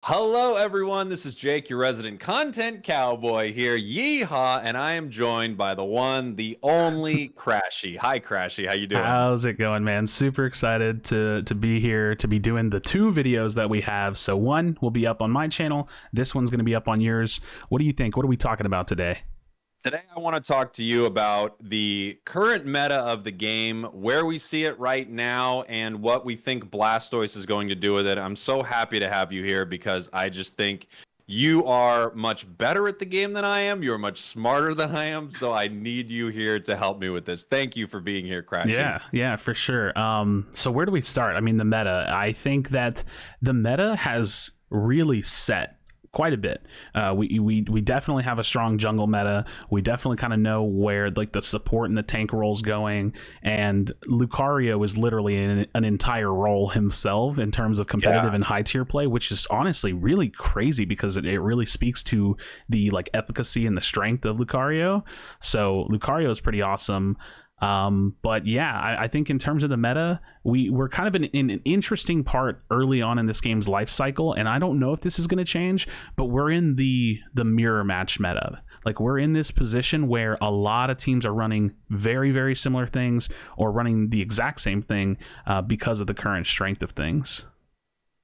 Hello, everyone. This is Jake, your resident content cowboy here. Yeehaw! And I am joined by the one, the only Krashy. Hi, Krashy. How you doing? How's it going, man? Super excited to be here, to be doing the two videos that we have. So one will be up on my channel. This one's going to be up on yours. What do you think? What are we talking about today? Today, I want to talk to you about the current meta of the game, where we see it right now, and what we think Blastoise is going to do with it. I'm so happy to have you here because I just think you are much better at the game than I am. You're much smarter than I am. So I need you here to help me with this. Thank you for being here, Krashy. Yeah, for sure. So where do we start? I mean, the meta. I think that the meta has really set quite a bit. We definitely have a strong jungle meta. We definitely kind of know where like the support and the tank role's going, and Lucario is literally an entire role himself in terms of competitive and high tier play, which is honestly really crazy because it really speaks to the like efficacy and the strength of Lucario. So Lucario is pretty awesome. But yeah, I think in terms of the meta, we're kind of in an interesting part early on in this game's life cycle, and I don't know if this is going to change, but we're in the mirror match meta. Like, we're in this position where a lot of teams are running very, very similar things or running the exact same thing because of the current strength of things.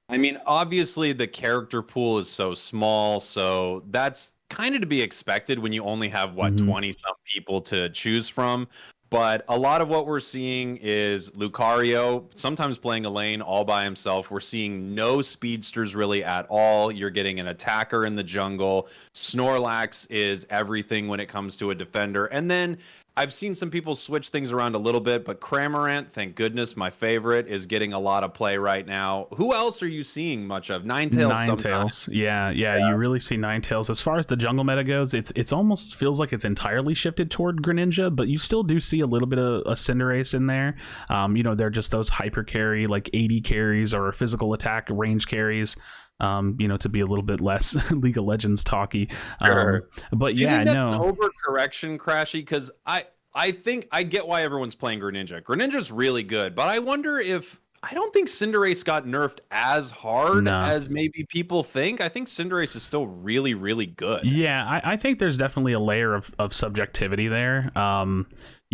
I mean, obviously the character pool is so small, so that's kind of to be expected when you only have 20 some people to choose from. But a lot of what we're seeing is Lucario sometimes playing a lane all by himself. We're seeing no speedsters really at all. You're getting an attacker in the jungle. Snorlax is everything when it comes to a defender. And then I've seen some people switch things around a little bit, but Cramorant, thank goodness, my favorite, is getting a lot of play right now. Who else are you seeing much of? Ninetales. Yeah, you really see Ninetales. As far as the jungle meta goes, it's almost feels like it's entirely shifted toward Greninja, but you still do see a little bit of a Cinderace in there. They're just those hyper carry, like 80 carries or physical attack range carries. To be a little bit less League of Legends talky. Sure. But Do you yeah, think that's no. an overcorrection, Crashy? Because I think I get why everyone's playing Greninja. Greninja's really good, but I wonder if I don't think Cinderace got nerfed as hard as maybe people think. I think Cinderace is still really, really good. Yeah, I think there's definitely a layer of subjectivity there.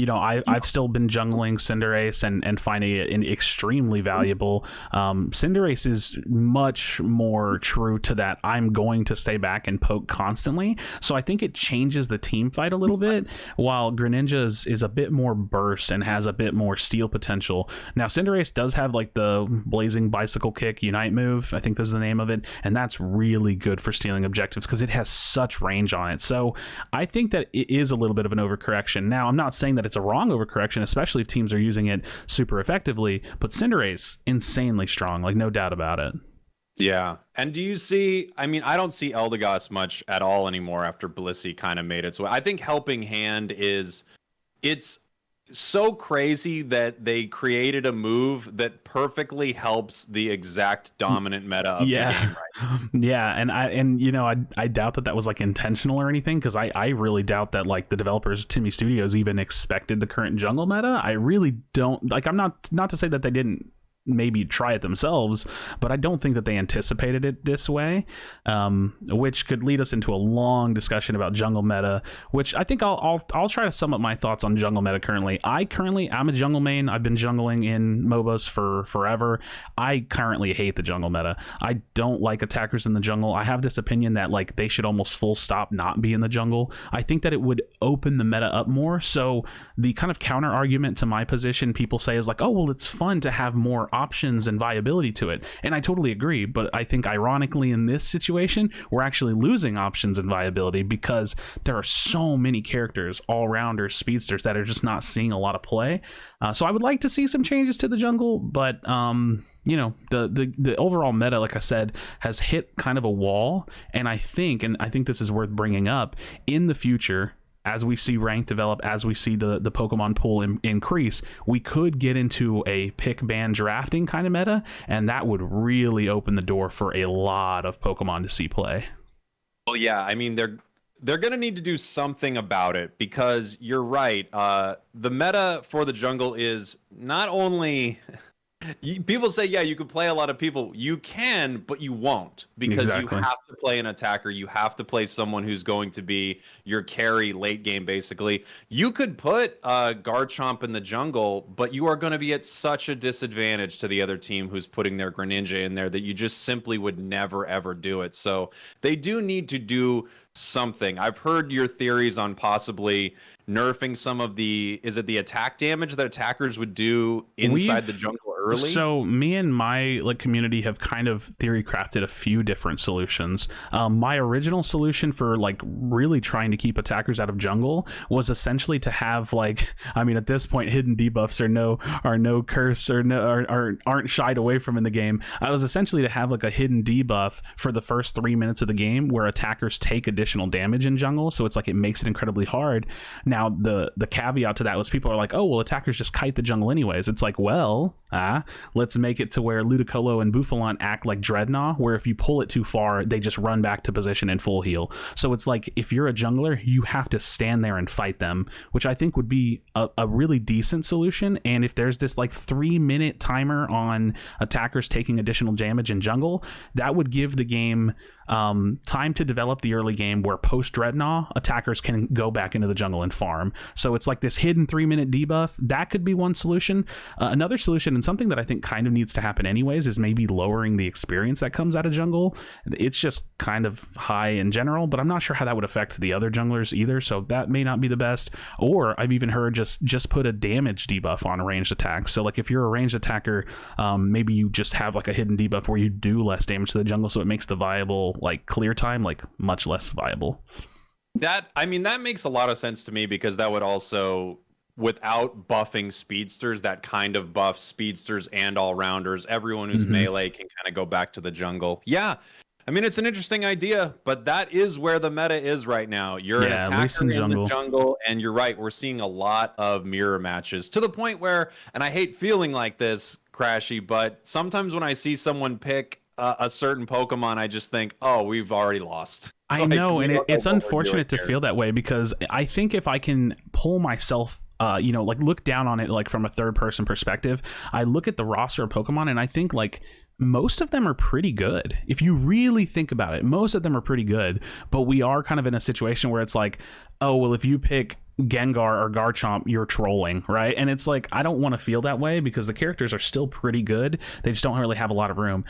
I've still been jungling Cinderace and finding it extremely valuable. Cinderace is much more true to that I'm going to stay back and poke constantly. So I think it changes the team fight a little bit, while Greninja is a bit more burst and has a bit more steal potential. Now, Cinderace does have like the Blazing Bicycle Kick Unite move. I think that's the name of it. And that's really good for stealing objectives because it has such range on it. So I think that it is a little bit of an overcorrection. Now, I'm not saying that it's a wrong overcorrection, especially if teams are using it super effectively, but Cinderace, insanely strong, like no doubt about it. Yeah. And do you see, I mean, I don't see Eldegoss much at all anymore after Blissey kind of made its way. I think Helping Hand it's so crazy that they created a move that perfectly helps the exact dominant meta of the game right now. Yeah, and I doubt that was like intentional or anything, because I really doubt that like the developers, Timmy Studios, even expected the current jungle meta. I really don't, like, I'm not to say that they didn't maybe try it themselves, but I don't think that they anticipated it this way, which could lead us into a long discussion about jungle meta, which I think I'll try to sum up my thoughts on jungle meta currently. I'm a jungle main. I've been jungling in MOBAs for forever. I currently hate the jungle meta. I don't like attackers in the jungle. I have this opinion that like they should almost full stop not be in the jungle. I think that it would open the meta up more. So the kind of counter argument to my position people say is like, oh, well, it's fun to have more options and viability to it, and I totally agree. But I think ironically in this situation we're actually losing options and viability because there are so many characters, all-rounders, speedsters, that are just not seeing a lot of play. So I would like to see some changes to the jungle, but the overall meta, like I said, has hit kind of a wall, and I think this is worth bringing up in the future. As we see rank develop, as we see the Pokemon pool increase, we could get into a pick ban drafting kind of meta, and that would really open the door for a lot of Pokemon to see play. Well, yeah, I mean, they're going to need to do something about it, because you're right. The meta for the jungle is not only People say, yeah, you could play a lot of people. You can, but you won't, because Exactly. you have to play an attacker. You have to play someone who's going to be your carry late game, basically. You could put Garchomp in the jungle, but you are going to be at such a disadvantage to the other team who's putting their Greninja in there that you just simply would never, ever do it. So they do need to do something. I've heard your theories on possibly nerfing some of the, is it the attack damage that attackers would do inside the jungle early? So me and my community have kind of theory crafted a few different solutions. My original solution for really trying to keep attackers out of jungle was essentially to have at this point hidden debuffs are no curse or aren't shied away from in the game. I was essentially to have a hidden debuff for the first 3 minutes of the game where attackers take additional damage in jungle, so it's it makes it incredibly hard. Now the caveat to that was people are like, oh well, attackers just kite the jungle anyways. It's let's make it to where Ludicolo and Bouffalon act like Dreadnought, where if you pull it too far, they just run back to position and full heal. So it's if you're a jungler, you have to stand there and fight them, which I think would be a really decent solution. And if there's this 3-minute timer on attackers taking additional damage in jungle, that would give the game time to develop the early game where post Dreadnought attackers can go back into the jungle and farm. So it's this hidden 3-minute debuff. That could be one solution. Another solution, and something that I think kind of needs to happen anyways, is maybe lowering the experience that comes out of jungle. It's just kind of high in general, but I'm not sure how that would affect the other junglers either, so that may not be the best. Or I've even heard just put a damage debuff on ranged attacks. So if you're a ranged attacker, maybe you just have a hidden debuff where you do less damage to the jungle, so it makes the viable clear time much less viable. That makes a lot of sense to me, because that would also, without buffing speedsters, that kind of buffs speedsters and all-rounders. Everyone who's melee can kind of go back to the jungle. Yeah, it's an interesting idea, but that is where the meta is right now. You're an attacker in the jungle, and you're right, we're seeing a lot of mirror matches, to the point where, and I hate feeling like this, Krashy, but sometimes when I see someone pick a certain Pokemon, I just think, oh, we've already lost. I know, and it's unfortunate to feel that way, because I think if I can pull myself look down on it from a third person perspective, I look at the roster of Pokemon and I think most of them are pretty good. If you really think about it, most of them are pretty good, but we are kind of in a situation where it's oh well, if you pick Gengar or Garchomp, you're trolling, right? And it's I don't want to feel that way, because the characters are still pretty good. They just don't really have a lot of room.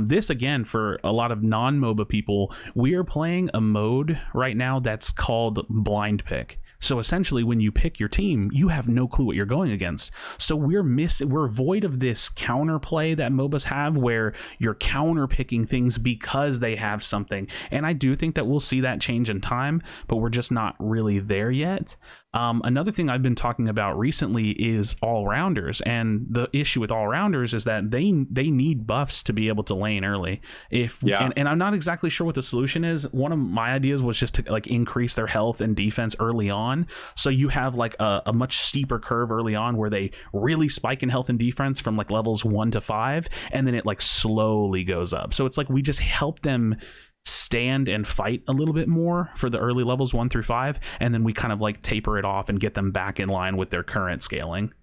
This, again, for a lot of non-MOBA people, we are playing a mode right now that's called blind pick. So essentially, when you pick your team, you have no clue what you're going against. So we're void of this counterplay that MOBAs have, where you're counter picking things because they have something. And I do think that we'll see that change in time, but we're just not really there yet. Another thing I've been talking about recently is all-rounders, and the issue with all-rounders is that they need buffs to be able to lane early. And I'm not exactly sure what the solution is. One of my ideas was just to increase their health and defense early on, so you have a much steeper curve early on where they really spike in health and defense from levels 1 to 5, and then it slowly goes up. So it's we just help them stand and fight a little bit more for the early levels 1 through 5, and then we kind of taper it off and get them back in line with their current scaling.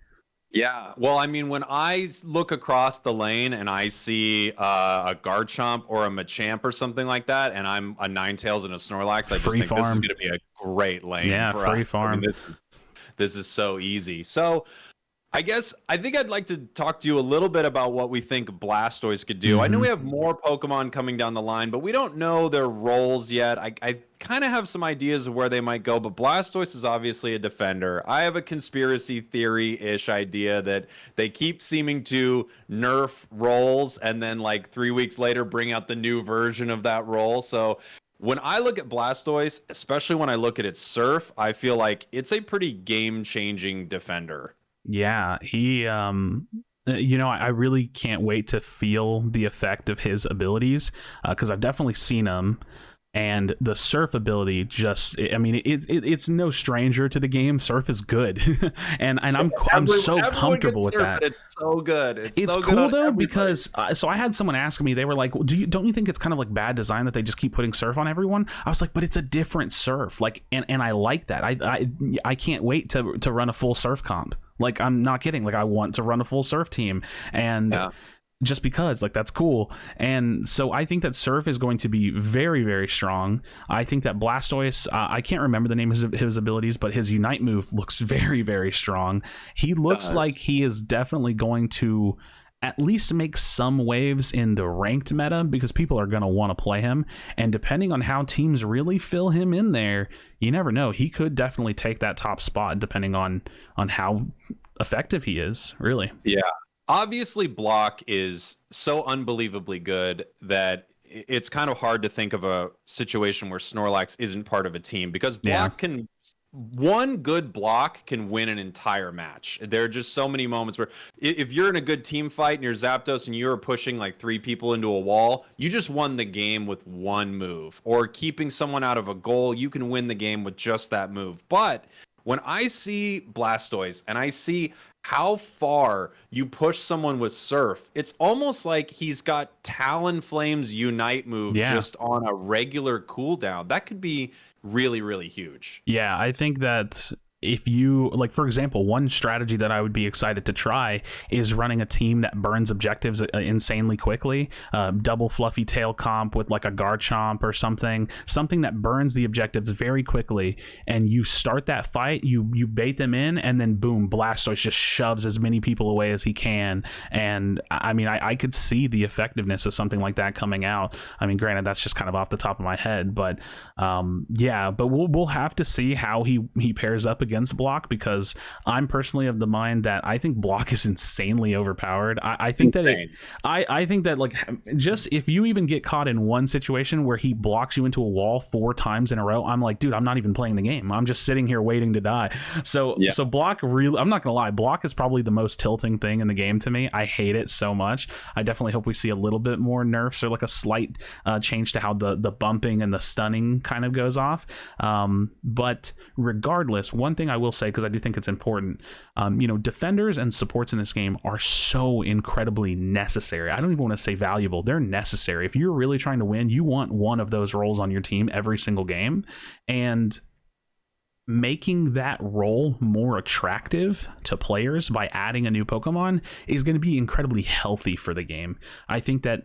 Yeah, well, when I look across the lane and I see a Garchomp or a Machamp or something like that, and I'm a Ninetales and a Snorlax, I just think this is going to be a great lane for us. Farm. This is so easy. So I think I'd like to talk to you a little bit about what we think Blastoise could do. I know we have more Pokemon coming down the line, but we don't know their roles yet. I kind of have some ideas of where they might go, but Blastoise is obviously a defender. I have a conspiracy theory-ish idea that they keep seeming to nerf roles and then 3 weeks later bring out the new version of that role. So when I look at Blastoise, especially when I look at its Surf, I feel like it's a pretty game-changing defender. Yeah, he I really can't wait to feel the effect of his abilities, because I've definitely seen them. And the Surf ability it's no stranger to the game. Surf is good. and I'm so comfortable with that. It's so good. It's so cool good though, because so I had someone ask me, they were like, don't you think it's kind of bad design that they just keep putting Surf on everyone? I was like, but it's a different Surf. And I like that. I can't wait to run a full Surf comp. Like, I'm not kidding. Like, I want to run a full Surf team, and just because, like, that's cool. And so I think that Surf is going to be very, very strong. I think that Blastoise, I can't remember the name of his abilities, but his Unite move looks very, very strong. He looks like he is definitely going to at least make some waves in the ranked meta, because people are going to want to play him. And depending on how teams really fill him in there, you never know. He could definitely take that top spot depending on how effective he is, really. Yeah. Obviously, Block is so unbelievably good that it's kind of hard to think of a situation where Snorlax isn't part of a team, because Block can... One good block can win an entire match. There are just so many moments where if you're in a good team fight and you're Zapdos and you're pushing like 3 people into a wall, you just won the game with one move. Or keeping someone out of a goal, you can win the game with just that move. But when I see Blastoise and I see how far you push someone with Surf, it's almost like he's got Talonflame's Unite move just on a regular cooldown. That could be really, really huge. Yeah, I think that if you, like, for example, one strategy that I would be excited to try is running a team that burns objectives insanely quickly. Double Fluffy Tail comp with like a Garchomp or something that burns the objectives very quickly, and you start that fight, you bait them in, and then boom, Blastoise just shoves as many people away as he can. And I mean, I could see the effectiveness of something like that coming out. I mean, granted, that's just kind of off the top of my head, but yeah, but we'll have to see how he pairs up against Block, because I'm personally of the mind that I think Block is insanely overpowered. I think I think that, like, just if you even get caught in one situation where he blocks you into a wall 4 times in a row, I'm like, dude, I'm not even playing the game. I'm just sitting here waiting to die. So Block really, I'm not gonna lie, Block is probably the most tilting thing in the game to me. I hate it so much. I definitely hope we see a little bit more nerfs, or like a slight change to how the bumping and the stunning kind of goes off. But regardless, one thing I will say, because I do think it's important, defenders and supports in this game are so incredibly necessary. I don't even want to say valuable. They're necessary. If you're really trying to win, you want one of those roles on your team every single game. And making that role more attractive to players by adding a new Pokemon is going to be incredibly healthy for the game. I think that,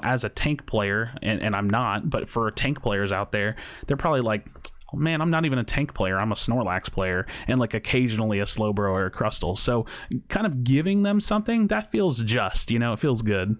as a tank player, and I'm not, but for tank players out there, they're probably like, oh, man, I'm not even a tank player. I'm a Snorlax player, and like occasionally a Slowbro or a Crustle. So kind of giving them something that feels just, it feels good.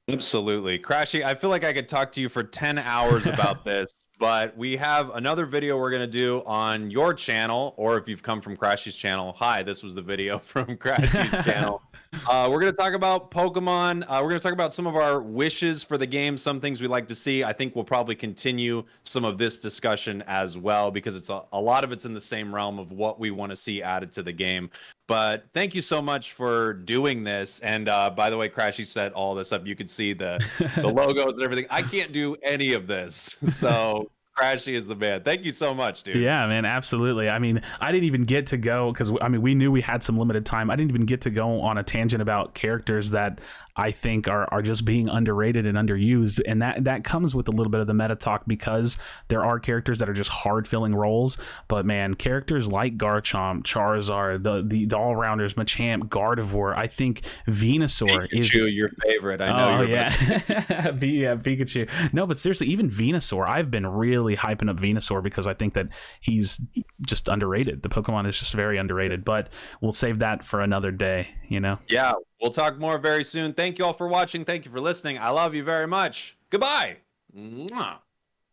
Absolutely. Krashy, I feel like I could talk to you for 10 hours about this, but we have another video we're going to do on your channel, or if you've come from Krashy's channel, hi, this was the video from Krashy's channel. We're going to talk about Pokemon. We're going to talk about some of our wishes for the game, some things we'd like to see. I think we'll probably continue some of this discussion as well, because it's a lot of it's in the same realm of what we want to see added to the game. But thank you so much for doing this. And by the way, Krashy set all this up. You could see the logos and everything. I can't do any of this. So Krashy is the man. Thank you so much, dude. Yeah, man, absolutely. I mean, I didn't even get to go, because we knew we had some limited time. I didn't even get to go on a tangent about characters that I think are just being underrated and underused, and that comes with a little bit of the meta talk, because there are characters that are just hard filling roles. But man, characters like Garchomp, Charizard, the all-rounders, Machamp, Gardevoir, I think Venusaur is your favorite. I know you're Pikachu. No, but seriously, even Venusaur, I've been really hyping up Venusaur, because I think that he's just underrated. The Pokemon is just very underrated, but we'll save that for another day, Yeah, we'll talk more very soon. Thank you all for watching. Thank you for listening. I love you very much. Goodbye. Mwah.